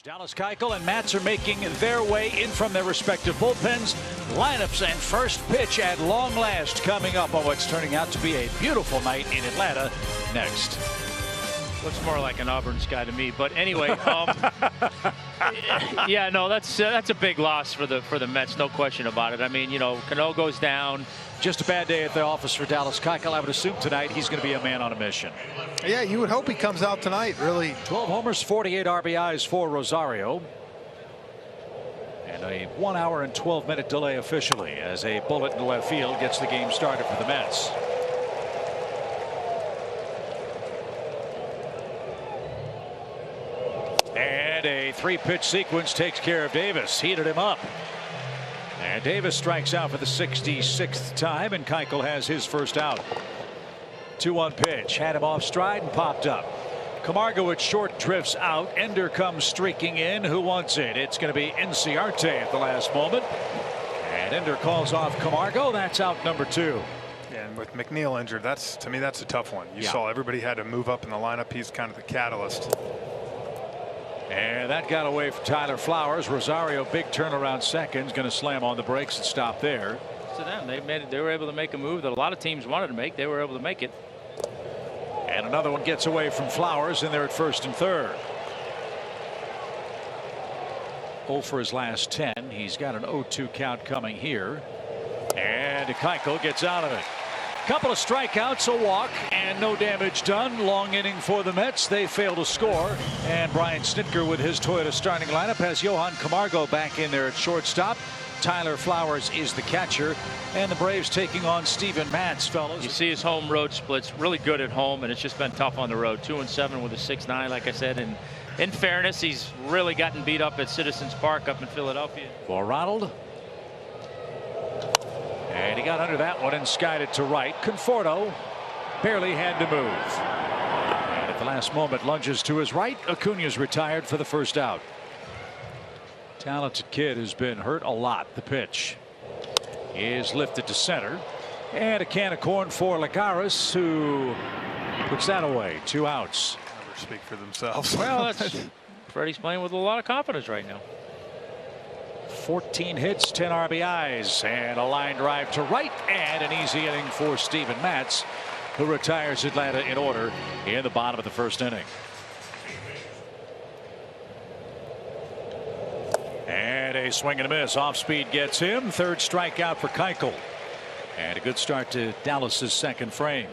Dallas Keuchel and Matz are making their way in from their respective bullpens. Lineups and first pitch at long last coming up on what's turning out to be a beautiful night in Atlanta next. Looks more like an Auburn sky to me, but anyway, yeah, no, that's a big loss for the Mets, no question about it. I mean, you know, Cano goes down. Just a bad day at the office for Dallas Keuchel. I would assume tonight he's going to be a man on a mission. Yeah, you would hope he comes out tonight, really. 12 homers, 48 RBIs for Rosario. And a 1 hour and 12-minute delay officially as a bullet in left field gets the game started for the Mets. And a 3-pitch sequence takes care of Davis. Heated him up. And Davis strikes out for the 66th time, and Keuchel has his first out. 2-1 pitch. Had him off stride and popped up. Camargo at short drifts out. Ender comes streaking in. Who wants it? It's going to be Inciarte at the last moment. And Ender calls off Camargo. That's out number 2. And with McNeil injured, to me, that's a tough one. You saw everybody had to move up in the lineup. He's kind of the catalyst. And that got away from Tyler Flowers. Rosario, big turnaround seconds, going to slam on the brakes and stop there. To them, they were able to make a move that a lot of teams wanted to make. They were able to make it. And another one gets away from Flowers, and they're at first and third. 0 for his last 10. He's got an 0-2 count coming here. And Keuchel gets out of it. Couple of strikeouts, a walk, and no damage done. Long inning for the Mets. They fail to score. And Brian Snitker with his Toyota starting lineup has Johan Camargo back in there at shortstop. Tyler Flowers is the catcher. And the Braves taking on Steven Matz, fellas. You see his home road splits, really good at home, and it's just been tough on the road. 2-7 with a 6.9, like I said. And in fairness, he's really gotten beat up at Citizens Park up in Philadelphia. For Ronald. And he got under that one and skied it to right. Conforto barely had to move. And at the last moment lunges to his right. Acuna's retired for the first out. Talented kid who's been hurt a lot. The pitch is lifted to center. And a can of corn for Lagares, who puts that away. 2 outs. Never speak for themselves. Well, Freddie's playing with a lot of confidence right now. 14 hits, 10 RBIs, and a line drive to right, and an easy inning for Steven Matz, who retires Atlanta in order in the bottom of the first inning. And a swing and a miss. Off speed gets him. Third strikeout for Keuchel. And a good start to Dallas's second frame.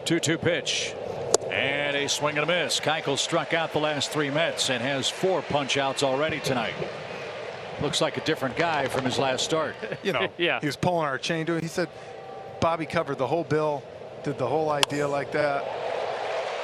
2-2 pitch. And a swing and a miss. Keuchel struck out the last 3 Mets and has 4 punch outs already tonight. Looks like a different guy from his last start. You know, yeah. He was pulling our chain to it. He said Bobby covered the whole bill, did the whole idea like that.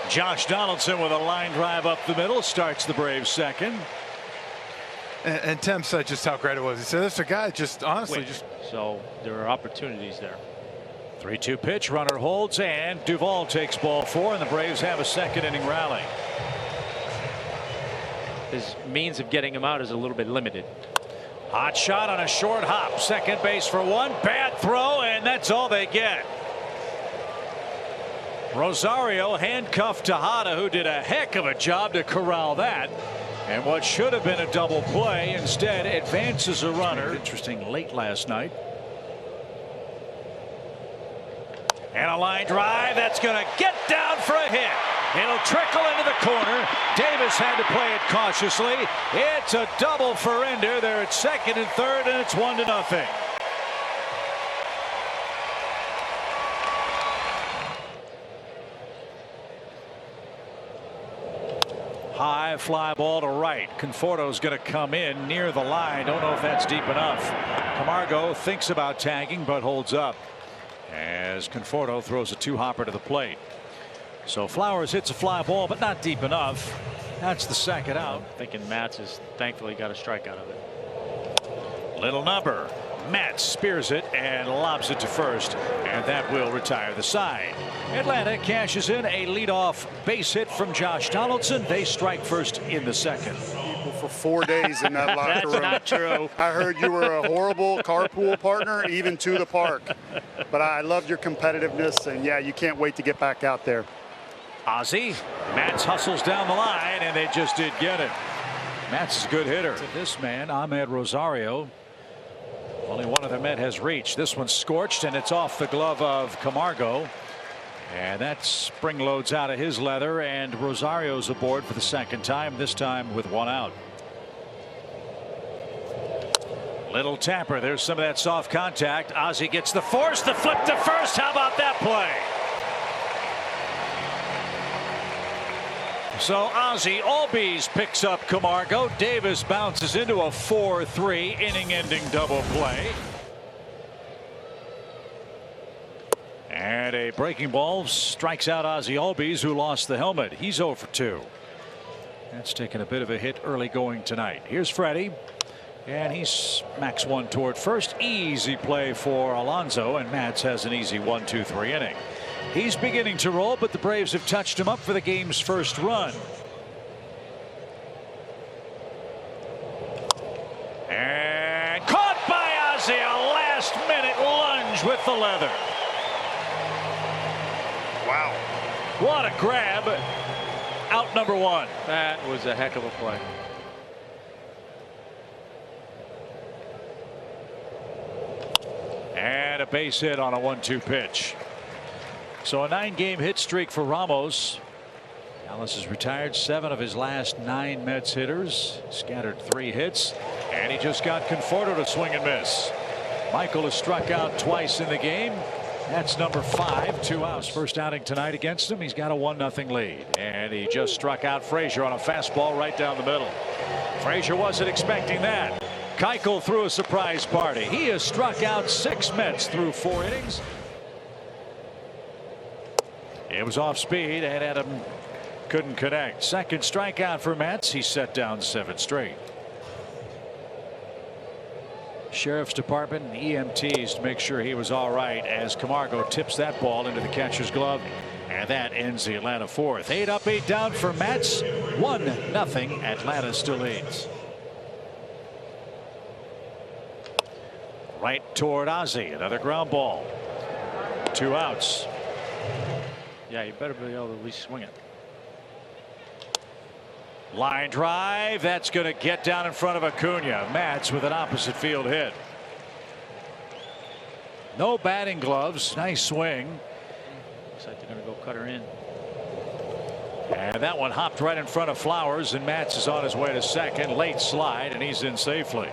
Josh Donaldson with a line drive up the middle starts the Braves second. And Tim said just how great it was. He said this is a guy just honestly just. So there are opportunities there. 3-2 pitch. Runner holds, and Duvall takes ball 4, and the Braves have a second inning rally. His means of getting him out is a little bit limited. Hot shot on a short hop. Second base for 1. Bad throw, and that's all they get. Rosario handcuffed Tejada, who did a heck of a job to corral that. And what should have been a double play instead advances a runner. Interesting late last night. And a line drive that's going to get down for a hit. It'll trickle into the corner. Davis had to play it cautiously. It's a double for Ender. They're at second and third, and it's 1-0. High fly ball to right. Conforto's going to come in near the line. Don't know if that's deep enough. Camargo thinks about tagging, but holds up as Conforto throws a 2-hopper to the plate. So Flowers hits a fly ball, but not deep enough. That's the second out. Thinking Matz has thankfully got a strikeout of it. Little number. Matz spears it and lobs it to first, and that will retire the side. Atlanta cashes in a leadoff base hit from Josh Donaldson. They strike first in the second. For 4 days in that locker room. That's not true. I heard you were a horrible carpool partner, even to the park. But I loved your competitiveness, and yeah, you can't wait to get back out there. Ozzie. Matz hustles down the line, and they just did get it. Matz is a good hitter. This man, Ahmed Rosario. Only one of the men has reached. This one's scorched, and it's off the glove of Camargo. And that spring loads out of his leather, and Rosario's aboard for the second time, this time with one out. Little tapper. There's some of that soft contact. Ozzie gets the force, the flip to first. How about that play? So Ozzie Albies picks up Camargo. Davis bounces into a 4-3 inning-ending double play. And a breaking ball strikes out Ozzie Albies, who lost the helmet. He's 0 for 2. That's taken a bit of a hit early going tonight. Here's Freddie. And he smacks one toward first. Easy play for Alonso, and Matz has an easy 1-2-3 inning. He's beginning to roll, but the Braves have touched him up for the game's first run. And caught by Ozzie, a last-minute lunge with the leather. Wow. What a grab. Out number one. That was a heck of a play. And a base hit on a 1-2 pitch. So a 9-game hit streak for Ramos. Dallas has retired 7 of his last 9 Mets hitters. Scattered 3 hits. And he just got Conforto to swing and miss. Michael has struck out twice in the game. That's number 5. 2 outs. First outing tonight against him. He's got a 1-0 lead. And he just struck out Frazier on a fastball right down the middle. Frazier wasn't expecting that. Keuchel threw a surprise party. He has struck out 6 Mets through 4 innings. It was off speed, and Adam couldn't connect. Second strikeout for Mets. He set down 7 straight. Sheriff's Department and EMTs to make sure he was all right as Camargo tips that ball into the catcher's glove. And that ends the Atlanta 4th. 8 up, 8 down for Mets. 1-0. Atlanta still leads. Right toward Ozzie. Another ground ball. 2 outs. Yeah, you better be able to at least swing it. Line drive. That's going to get down in front of Acuna. Matz with an opposite field hit. No batting gloves. Nice swing. Looks like they're going to go cut her in. And that one hopped right in front of Flowers, and Matz is on his way to second. Late slide, and he's in safely.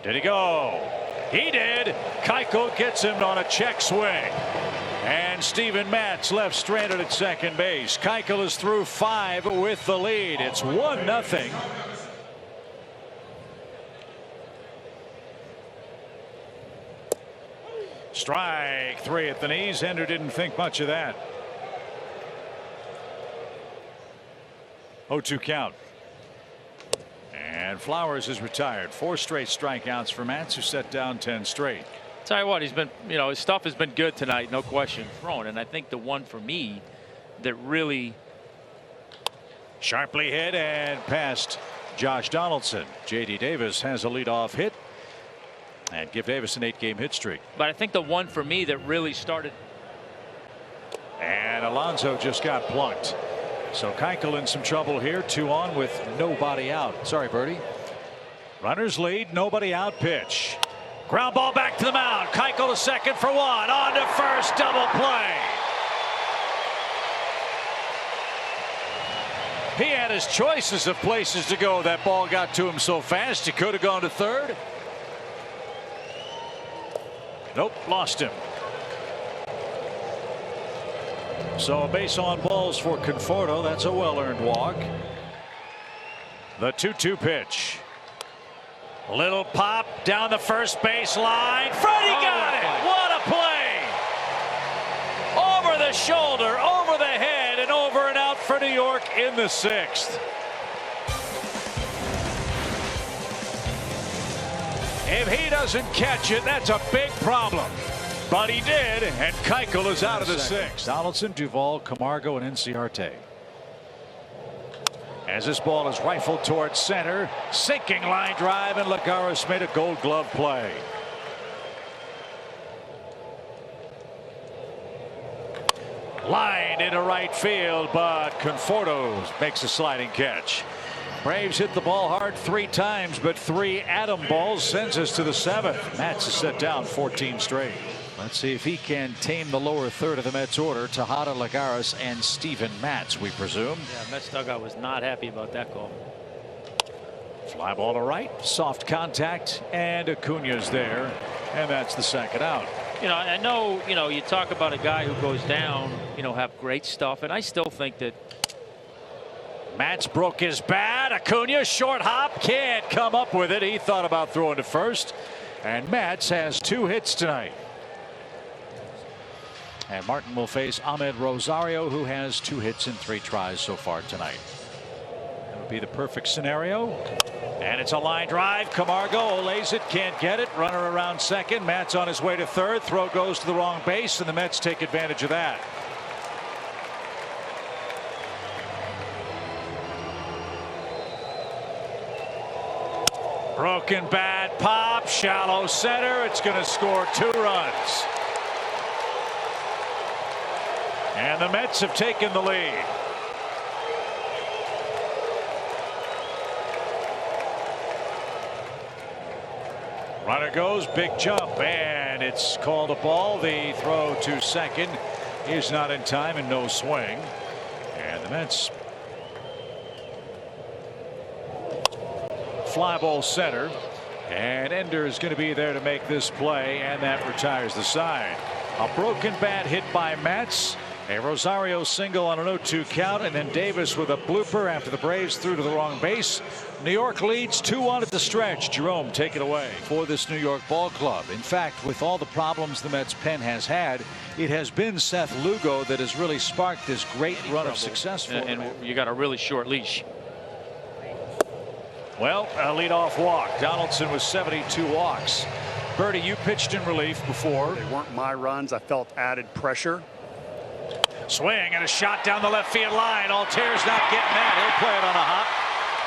Did he go? He did. Keuchel gets him on a check swing. And Steven Matz left stranded at second base. Keuchel is through 5 with the lead. It's 1-0. Strike 3 at the knees. Ender didn't think much of that. 0-2 count. And Flowers is retired. 4 straight strikeouts for Matz, who set down 10 straight. Tell you what, he's been, his stuff has been good tonight, no question thrown. And I think the one for me that really sharply hit and past Josh Donaldson. J.D. Davis has a leadoff hit and give Davis an 8-game hit streak. But I think the one for me that really started. And Alonso just got plunked. So Keuchel in some trouble here. 2 on with nobody out. Sorry, Birdie. Runners lead, nobody out pitch. Ground ball back to the mound. Keuchel to second for 1. On to first, double play. He had his choices of places to go. That ball got to him so fast he could have gone to third. Nope, lost him. So a base on balls for Conforto. That's a well-earned walk. The 2-2 pitch. Little pop down the first base line. Freddie got it. What a play. Over the shoulder, over the head, and over and out for New York in the 6th. If he doesn't catch it, that's a big problem. But he did, and Keuchel is out of the 6th. Donaldson, Duvall, Camargo, and Inciarte. As this ball is rifled towards center, sinking line drive, and Lagares made a Gold Glove play. Line into right field, but Conforto makes a sliding catch. Braves hit the ball hard 3 times, but 3 atom balls sends us to the 7th. Mets is set down 14 straight. Let's see if he can tame the lower third of the Mets order. Tejada, Lagares, and Steven Matz, we presume. Yeah, Mets dugout was not happy about that call. Fly ball to right, soft contact, and Acuna's there, and that's the 2nd out. You know, I know, you talk about a guy who goes down, have great stuff, and I still think that Matz broke his bat. Acuna, short hop, can't come up with it. He thought about throwing to first, and Matz has 2 hits tonight. And Martin will face Ahmed Rosario, who has 2 hits in 3 tries so far tonight. That would be the perfect scenario. And it's a line drive. Camargo lays it, can't get it. Runner around second. Matz on his way to third. Throw goes to the wrong base, and the Mets take advantage of that. Broken bat, pop, shallow center. It's going to score 2 runs. And the Mets have taken the lead. Runner goes, big jump, and it's called a ball. The throw to second is not in time and no swing. And the Mets fly ball center, and Ender is going to be there to make this play, and that retires the side. A broken bat hit by Matz. A Rosario single on an 0-2 count, and then Davis with a blooper after the Braves threw to the wrong base. New York leads 2-1 at the stretch. Jerome, take it away for this New York ball club. In fact, with all the problems the Mets pen has had, it has been Seth Lugo that has really sparked this great run of success for him. And you got a really short leash. Well, a leadoff walk. Donaldson with 72 walks. Bertie, you pitched in relief before. They weren't my runs. I felt added pressure. Swing and a shot down the left field line. Alter's not getting that. He'll play it on a hop.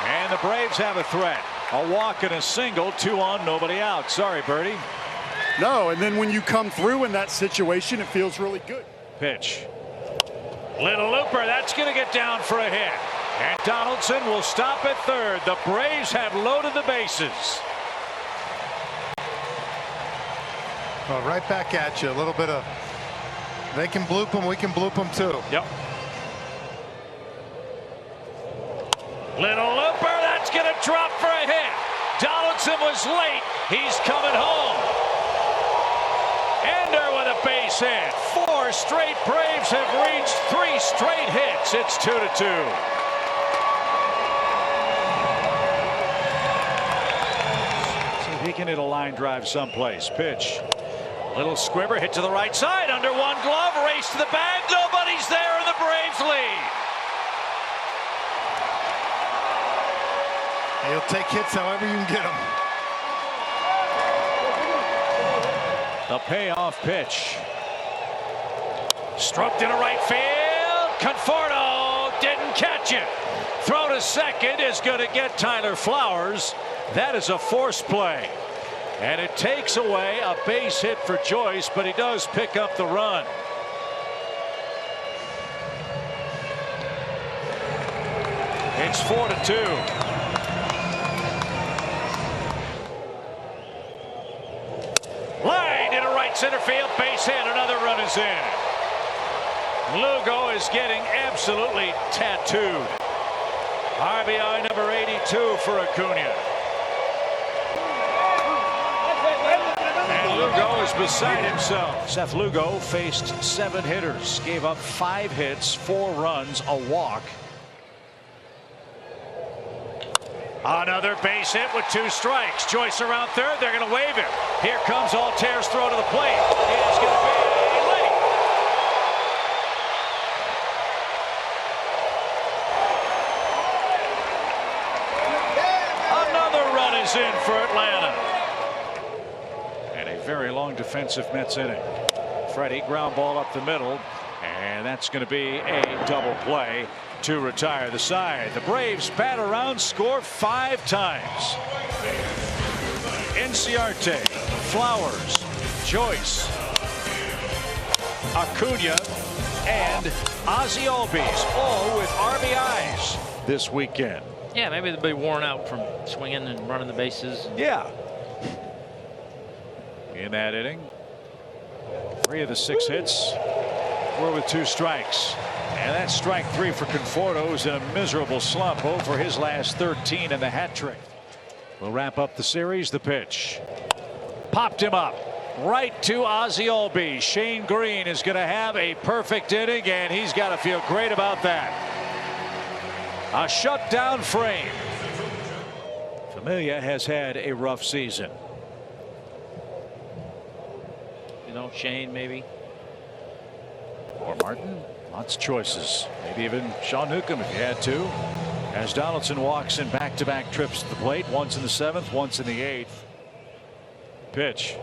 And the Braves have a threat. A walk and a single, 2 on, nobody out. Sorry, Bertie. No, and then when you come through in that situation, it feels really good. Pitch. Little looper. That's going to get down for a hit. And Donaldson will stop at third. The Braves have loaded the bases. Well, right back at you. A little bit of. They can bloop them. We can bloop them too. Yep. Little looper. That's going to drop for a hit. Donaldson was late. He's coming home. Ender with a base hit. 4 straight Braves have reached 3 straight hits. It's 2-2. He can hit a line drive someplace. Pitch. Little squibber hit to the right side. Under one glove. Race to the bag. Nobody's there, and the Braves lead. He'll take hits however you can get them. The payoff pitch. Stroked into right field. Conforto didn't catch it. Throw to second is going to get Tyler Flowers. That is a force play. And it takes away a base hit for Joyce, but he does pick up the run. It's 4-2. Line into right center field, base hit. Another run is in. Lugo is getting absolutely tattooed. RBI number 82 for Acuna. Lugo is beside himself. Seth Lugo faced 7 hitters, gave up 5 hits, 4 runs, a walk. Another base hit with 2 strikes. Joyce around third. They're going to wave him. Here comes Alter's throw to the plate. It's going to be late. Another run is in for Atlanta. Very long defensive Mets inning. Freddie ground ball up the middle, and that's going to be a double play to retire the side. The Braves bat around, score 5 times. Inciarte, Flowers, Joyce, Acuna, and Ozzie Albies, all with RBIs this weekend. Yeah, maybe they'll be worn out from swinging and running the bases. Yeah. In that inning, 3 of the 6 hits were with 2 strikes. And that's strike 3 for Conforto, who's in a miserable slump over his last 13 in the hat trick. We'll wrap up the series. The pitch. Popped him up. Right to Ozzie Albies. Shane Green is going to have a perfect inning, and he's got to feel great about that. A shutdown frame. Familia has had a rough season. You know, Shane maybe. Or Martin. Lots of choices. Maybe even Sean Newcomb if you had to. As Donaldson walks in back-to-back trips to the plate. Once in the 7th, once in the 8th. Pitch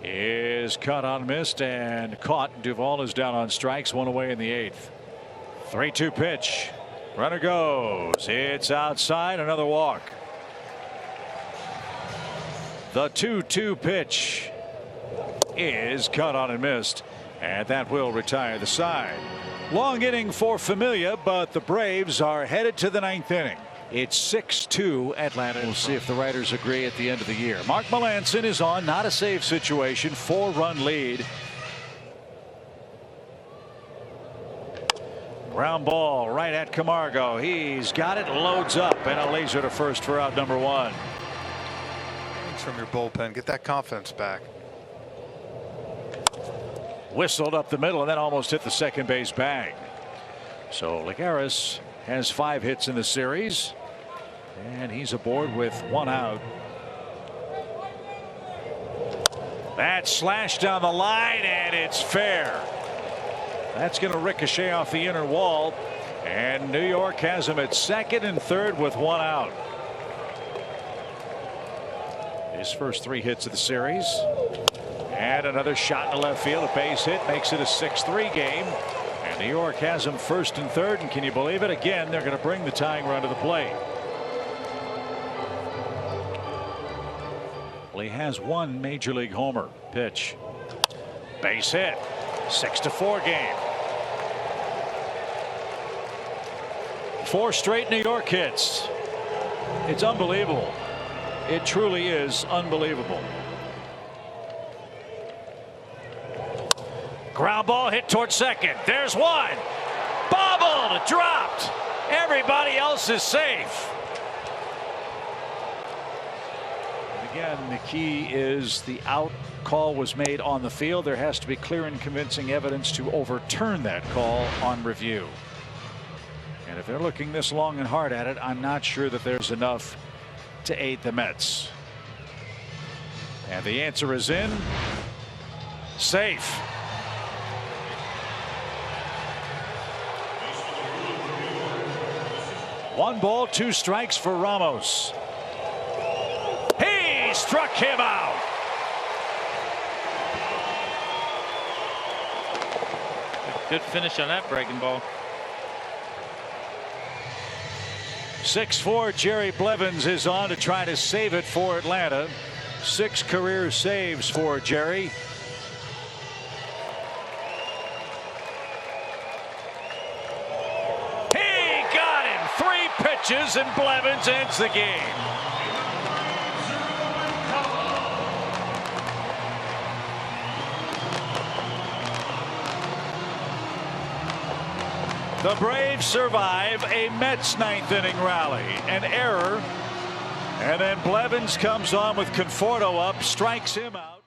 is cut on, missed, and caught. Duvall is down on strikes, 1 away in the 8th. 3-2 pitch. Runner goes. It's outside. Another walk. The 2-2 pitch is cut on and missed, and that will retire the side. Long inning for Familia, but the Braves are headed to the 9th inning. It's 6-2 Atlanta. We'll see if the writers agree at the end of the year. Mark Melancon is on. Not a save situation. 4-run lead. Ground ball right at Camargo. He's got it. Loads up, and a laser to first for out number 1. From your bullpen, get that confidence back. Whistled up the middle and then almost hit the second base bag. So Lagares has 5 hits in the series, and he's aboard with 1 out. That slash down the line, and it's fair. That's going to ricochet off the inner wall, and New York has him at 2nd and 3rd with 1 out. His first 3 hits of the series. And another shot in the left field. A base hit makes it a 6-3 game. And New York has him 1st and 3rd. And can you believe it? Again, they're going to bring the tying run to the plate. Well, he has 1 major league homer. Pitch. Base hit. 6-4 game. 4 straight New York hits. It's unbelievable. It truly is unbelievable. Ground ball hit towards 2nd. There's 1. Bobbled. Dropped. Everybody else is safe. Again, the key is the out call was made on the field. There has to be clear and convincing evidence to overturn that call on review. And if they're looking this long and hard at it, I'm not sure that there's enough to aid the Mets. And the answer is in. Safe. One ball, 2 strikes for Ramos. He struck him out. Good finish on that breaking ball. 6-4 Jerry Blevins is on to try to save it for Atlanta. 6 career saves for Jerry. He got him. 3 pitches and Blevins ends the game. The Braves survive a Mets 9th inning rally. An error. And then Blevins comes on with Conforto up, strikes him out.